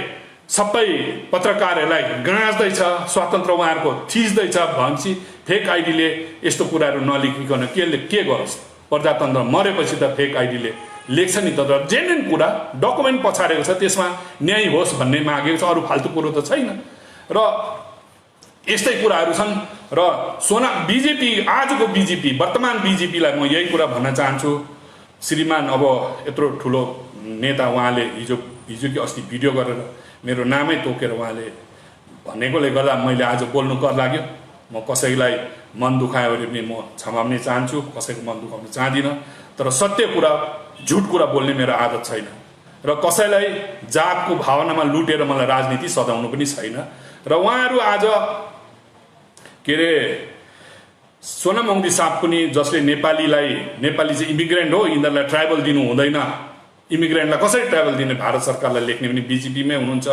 सबै पत्रकारहरूलाई गाँच्दैछ, स्वतन्त्र उहाँहरूको थिच्दैछ भनेपछि फेक आइडीले यस्तो कुराहरू नलेखिकन के गरोस्। प्रजातन्त्र मरेपछि त फेक आइडीले लेख्छ नि त, जेन्युन कुरा डकुमेन्ट पछारेको छ त्यसमा न्याय होस् भन्ने मागेको छ, अरू फाल्तु कुरो त छैन। र यस्तै कुराहरू छन्। र बिजेपी, आजको बिजेपी, वर्तमान बिजेपीलाई म यही कुरा भन्न चाहन्छु। श्रीमान अब यत्रो ठुलो नेता उहाँले हिजो कि अस्ति भिडियो गरेर मेरो नामै तोकेर उहाँले भनेकोले गर्दा मैले आज बोल्नु कर लाग्यो। म कसैलाई मन दुखायो भने पनि म क्षमा पनि चाहन्छु, कसैको मन दुखाउन चाहदिनँ। तर सत्य कुरा, झुट कुरा बोल्ने मेरो आदत छैन र कसैलाई जातको भावनामा लुटेर मलाई राजनीति सदाउनु पनि छैन। र उहाँहरू आज के अरे सोनाम वाङदी साहब पनि, जसले नेपाली चाहिँ इमिग्रेन्ट हो, यिनीहरूलाई ट्राइबल दिनु हुँदैन, इमिग्रेन्टलाई कसरी ट्राइबल दिने भारत सरकारलाई लेख्ने पनि बिजेपीमै हुनुहुन्छ।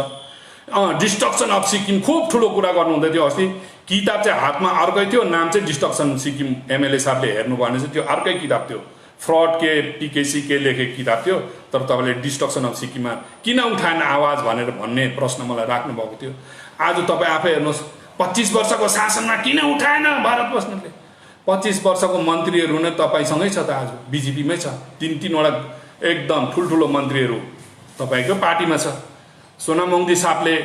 डिस्ट्रक्सन अफ सिक्किम खुब ठुलो कुरा गर्नुहुँदै थियो अस्ति। किताब चाहिँ हातमा अर्कै थियो, नाम चाहिँ डिस्ट्रक्सन सिक्किम एमएलए साहबले हेर्नु भने चाहिँ त्यो अर्कै किताब थियो, फ्रड के पिकेसी के लेखेको किताब थियो। तर तपाईँले डिस्ट्रक्सन अफ सिक्किममा किन उठाएन आवाज भनेर भन्ने प्रश्न मलाई राख्नु भएको थियो। आज तपाईँ आफै हेर्नुहोस्, 25 वर्षको शासनमा किन उठाएन भारत बस्नेतले। 25 वर्षको मन्त्रीहरू नै तपाईँसँगै छ त, आज बिजेपीमै छ। 3-3वटा एकदम ठुल्ठुलो मन्त्रीहरू तपाईँको पार्टीमा छ। सोनाम वाङदी साहबले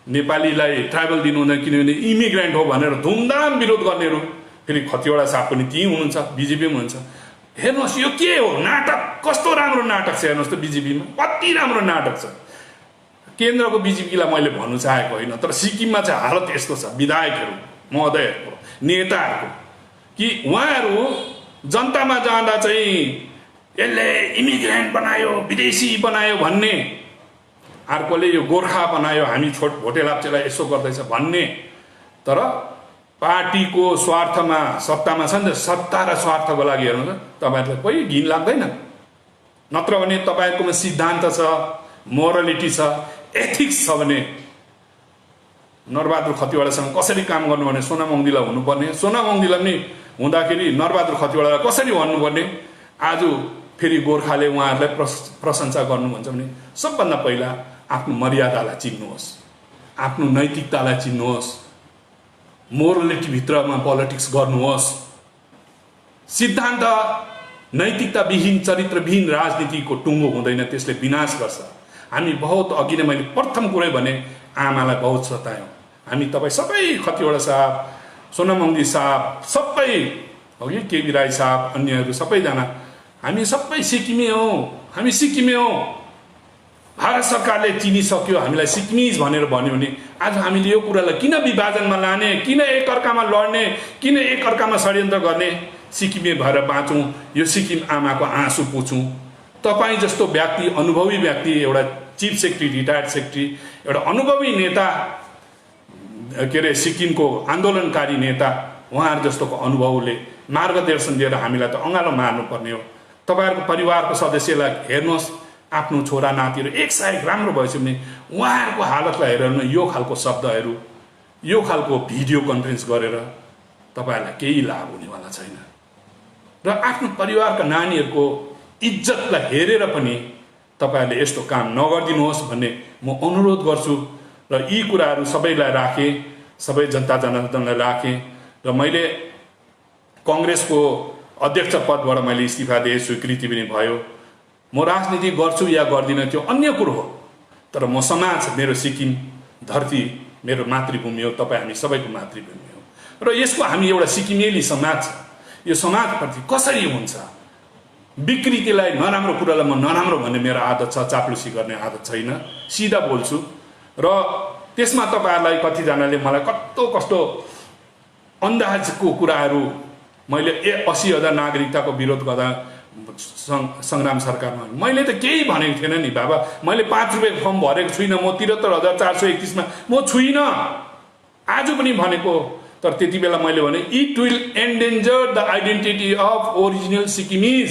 नेपालीलाई ट्राइबल दिनु हुँदैन किनभने इमिग्रेन्ट हो भनेर धुमधाम विरोध गर्नेहरू फेरि खतिवडा साहब पनि त्यहीँ हुनुहुन्छ, बिजेपीमा हुनुहुन्छ। हेर्नुहोस् यो के हो नाटक, कस्तो राम्रो नाटक छ हेर्नुहोस् त बिजेपीमा, कति राम्रो नाटक छ। केन्द्रको बिजेपीलाई मैले भन्नु चाहेको होइन, तर सिक्किममा चाहिँ हालत यस्तो छ विधायकहरू महोदयहरूको नेताहरूको कि उहाँहरू जनतामा जाँदा चाहिँ यसले इमिग्रेन्ट बनायो, विदेशी बनायो भन्ने, अर्कोले यो गोर्खा बनायो, हामी भोटे लाप्चेलाई यसो गर्दैछ भन्ने। तर पार्टीको स्वार्थमा सत्तामा छ नि त, सत्ता र स्वार्थको लागि हेर्नु त तपाईँहरूलाई कोही घिन लाग्दैन। नत्र भने तपाईँहरूकोमा सिद्धान्त छ, मोरलिटी छ, एथिक्स छ भने नरबहादुर खतिवडासँग कसरी काम गर्नु भने सोनाम वाङदीलाई हुनुपर्ने, सोनाम वाङदीलाई पनि हुँदाखेरि नरबहादुर खतिवडालाई कसरी भन्नुपर्ने। आज फेरि गोर्खाले उहाँहरूलाई प्रशंसा गर्नुहुन्छ भने सबभन्दा पहिला आफ्नो मर्यादालाई चिन्नुहोस्, आफ्नो नैतिकतालाई चिन्नुहोस्, मोरलिटी भित्रमा पोलिटिक्स गर्नुहोस्। सिद्धान्त नैतिकताविहीन, चरित्रविहीन राजनीतिको टुङ्गो हुँदैन, त्यसले विनाश गर्छ। हामी बहुत अघि नै मैले प्रथम कुरै भने आमालाई बहुत सतायौँ हामी। तपाईँ सबै खतिवडा साहब, सोनाम वाङदी साहब, सबै अघि केबी राई साहब, अन्यहरू सबैजना हामी सबै सिक्किमे हौ, हामी सिक्किमे हौ। भारत सरकारले चिनिसक्यो हामीलाई सिक्किमिज भनेर भन्यो भने आज हामीले यो कुरालाई किन विभाजनमा लाने, किन एकअर्कामा लड्ने, किन एकअर्कामा षड्यन्त्र गर्ने। सिक्किमे भएर बाँचौँ, यो सिक्किम आमाको आँसु पुछौँ। तपाईँ जस्तो व्यक्ति, अनुभवी व्यक्ति, एउटा चिफ सेक्रेटरी, रिटायर्ड सेक्रेटरी, एउटा अनुभवी नेता, के अरे सिक्किमको आन्दोलनकारी नेता, उहाँहरू जस्तोको अनुभवले मार्गदर्शन दिएर हामीलाई त अँगालो मार्नुपर्ने हो। तपाईँहरूको परिवारको सदस्यलाई हेर्नुहोस्, आफ्नो छोरा नातिहरू एक सहायक राम्रो भएछ भने उहाँहरूको हालतलाई हेरेर यो खालको शब्दहरू, यो खालको भिडियो कन्फरेन्स गरेर तपाईँहरूलाई केही लाभ हुनेवाला छैन। र आफ्नो परिवारका नानीहरूको इज्जतलाई हेरेर पनि तपाईँहरूले यस्तो काम नगरिदिनुहोस् भन्ने म अनुरोध गर्छु। र यी कुराहरू सबैलाई राखेँ, सबै जनता जनार्दनलाई राखेँ। र मैले कङ्ग्रेसको अध्यक्ष पदबाट मैले इस्तिफा दिएँ, स्वीकृति पनि भयो। म राजनीति गर्छु या गर्दिनँ त्यो अन्य कुरो हो, तर म समाज, मेरो सिक्किम धरती मेरो मातृभूमि हो, तपाईँ हामी सबैको मातृभूमि हो। र यसको हामी एउटा सिक्किमेली समाज छ। यो समाजप्रति कसरी हुन्छ? विकृतिलाई, नराम्रो कुरालाई म नराम्रो भन्ने मेरो आदत छ, चाप्लुसी गर्ने आदत छैन, सिधा बोल्छु। र त्यसमा तपाईँहरूलाई कतिजनाले मलाई कस्तो अन्दाजको कुराहरू, मैले 80,000 नागरिकताको विरोध गर्दा सङ्ग्राम सरकारमा मैले त केही भनेको थिएन नि बाबा। मैले 5 रुपियाँ फर्म भरेको छुइनँ, म 73,431 मा म छुइनँ, आज पनि भनेको। तर त्यति बेला मैले भने it will endanger the identity of original Sikkimese.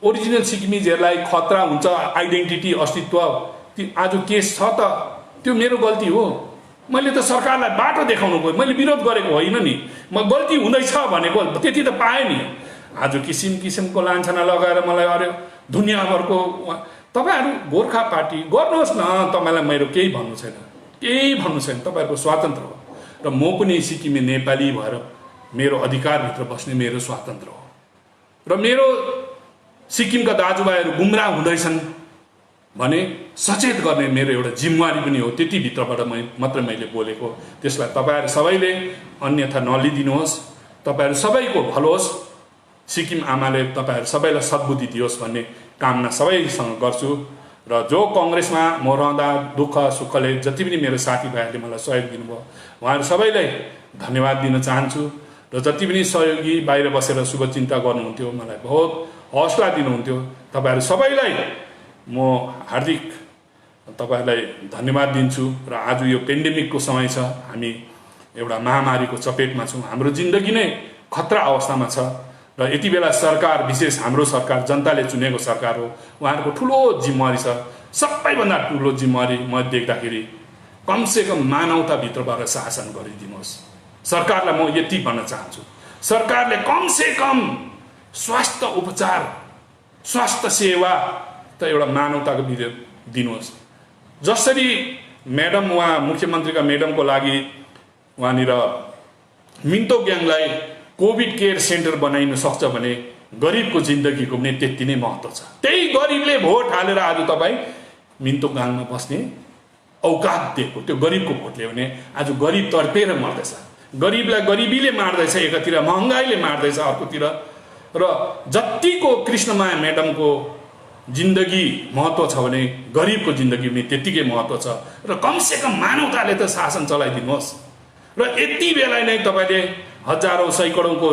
Original सिक्किमिजहरूलाई खतरा हुन्छ, आइडेन्टिटी, अस्तित्व। आज केस छ त, त्यो मेरो गल्ती हो। मैले त सरकारलाई बाटो देखाउनु गयो, मैले विरोध गरेको होइन नि। म गल्ती हुँदैछ भनेको त्यति त पाएँ नि। आज किसिम किसिमको लान्छना लगाएर मलाई अरे दुनियाँभरको। तपाईँहरू गोर्खा पार्टी गर्नुहोस् न, तपाईँलाई मेरो केही भन्नु छैन, केही भन्नु छैन, तपाईँहरूको स्वातन्त्र हो। र म पनि सिक्किमे नेपाली भएर मेरो अधिकारभित्र बस्ने मेरो स्वातन्त्र हो। र मेरो सिक्किमका दाजुभाइहरू गुमराह हुँदैछन् भने सचेत गर्ने मेरो एउटा जिम्मेवारी पनि हो। त्यति भित्रबाट मात्रै मैले बोलेको। त्यसलाई तपाईँहरू सबैले अन्यथा नलिदिनुहोस्। तपाईँहरू सबैको भलो होस्, सिक्किम आमाले तपाईँहरू सबैलाई सद्बुद्धि दियोस् भन्ने कामना सबैसँग गर्छु। र जो कङ्ग्रेसमा म रहँदा दुःख सुखले जति पनि मेरो साथीभाइहरूले मलाई सहयोग दिनुभयो, उहाँहरू सबैलाई धन्यवाद दिन चाहन्छु। र जति पनि सहयोगी बाहिर बसेर शुभचिन्ता गर्नुहुन्थ्यो, मलाई बहुत हौसला दिनुहुन्थ्यो, तपाईँहरू सबैलाई म हार्दिक तपाईँहरूलाई धन्यवाद दिन्छु। र आज यो पेन्डेमिकको समय छ, हामी एउटा महामारीको चपेटमा छौँ, हाम्रो जिन्दगी नै खतरा अवस्थामा छ। र यति बेला सरकार, विशेष हाम्रो सरकार, जनताले चुनेको सरकार हो, उहाँहरूको ठुलो जिम्मेवारी छ। सबैभन्दा ठुलो जिम्मेवारी म देख्दाखेरि कमसेकम मानवताभित्रबाट शासन गरिदिनुहोस्। सरकारलाई म यति भन्न चाहन्छु, सरकारले कमसेकम स्वास्थ्य उपचार, स्वास्थ्य सेवा त एउटा मानवताको भित्र दिनुहोस्। जसरी म्याडम, उहाँ मुख्यमन्त्रीका म्याडमको लागि उहाँनिर मिन्तोकग्याङलाई कोभिड केयर सेन्टर बनाइन सक्छ भने गरिबको जिन्दगीको पनि त्यति नै महत्त्व छ। त्यही गरिबले भोट हालेर आज तपाईँ मिन्तोकग्याङमा बस्ने औकात दिएको, त्यो गरिबको भोटले भने आज गरिब तडपेर मर्दैछ, गरिबलाई गरिबीले मार्दैछ, एकातिर महँगाइले मार्दैछ, अर्कोतिर। र जतिको कृष्णमाया म्याडमको जिन्दगी महत्त्व छ भने गरिबको जिन्दगी पनि त्यत्तिकै महत्त्व छ। र कमसेकम मानवताले त शासन चलाइदिनुहोस्। र यति बेला नै तपाईँले हजारौँ सैकडौँको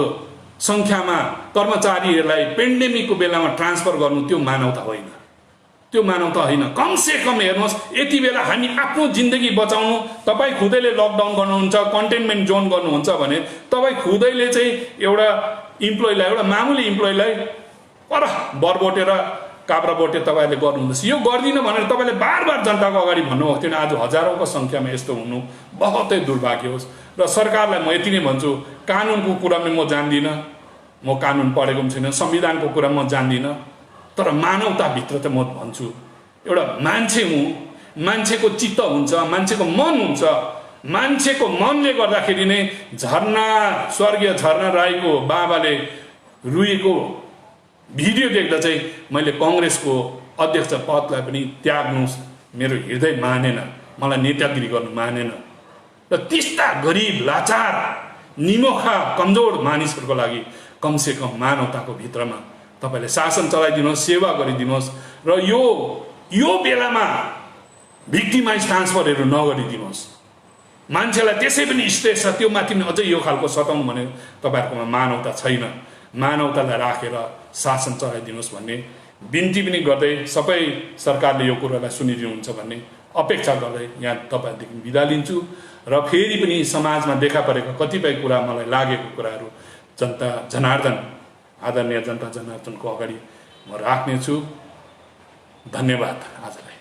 सङ्ख्यामा कर्मचारीहरूलाई पेन्डेमिकको बेलामा ट्रान्सफर गर्नु, त्यो मानवता होइन, त्यो मानवता होइन। कमसेकम हेर्नुहोस्, यति बेला हामी आफ्नो जिन्दगी बचाउनु, तपाईँ खुदैले लकडाउन गर्नुहुन्छ, कन्टेनमेन्ट जोन गर्नुहुन्छ भने तपाईँ खुदैले चाहिँ एउटा इम्प्लोइलाई, एउटा मामुली इम्प्लोइलाई पर बरबोटेर काब्रा बोटे तपाईँले गर्नुहुँदैछ। यो गर्दिनँ भनेर तपाईँले बार बार जनताको अगाडि भन्नुभएको थियो। आज हजारौँको सङ्ख्यामा यस्तो हुनु बहुतै दुर्भाग्य होस्। र सरकारलाई म यति नै भन्छु, कानुनको कुरामा म जान्दिनँ, म कानुन पढेको पनि छैन, संविधानको कुरा म जान्दिनँ, तर मानवताभित्र त म भन्छु, एउटा मान्छे हुँ, मान्छेको चित्त हुन्छ, मान्छेको मन हुन्छ। मान्छेको मनले गर्दाखेरि नै झरना, स्वर्गीय झरना राईको बाबाले रुएको भिडियो देख्दा चाहिँ मैले कङ्ग्रेसको अध्यक्ष पदलाई पनि त्याग्नु मेरो हृदय मानेन, मलाई नेतागिरी गर्नु मानेन। र त्यस्ता गरिब, लाचार, निमोखा, कमजोर मानिसहरूको लागि कमसेकम मानवताको भित्रमा तपाईँले शासन चलाइदिनुहोस्, सेवा गरिदिनुहोस्। र यो बेलामा भिक्टिमाइज ट्रान्सफरहरू नगरिदिनुहोस्। मान्छेलाई त्यसै पनि स्ट्रेस छ, त्यो माथि अझै यो खालको सताउनु भने तपाईँहरूकोमा मानवता छैन। मानवतालाई राखेर शासन चलाइदिनुहोस् भन्ने बिन्ती पनि गर्दै सबै सरकारले यो कुरालाई सुनिदिनुहुन्छ भन्ने अपेक्षा गर्दै यहाँ तपाईँहरूदेखि बिदा लिन्छु र फेरि पनि समाजमा देखा परेको कतिपय कुरा मलाई लागेको कुराहरू जनता जनार्दन आदरणीय जनता जनार्दनको अगाडि म राख्नेछु। धन्यवाद आजलाई।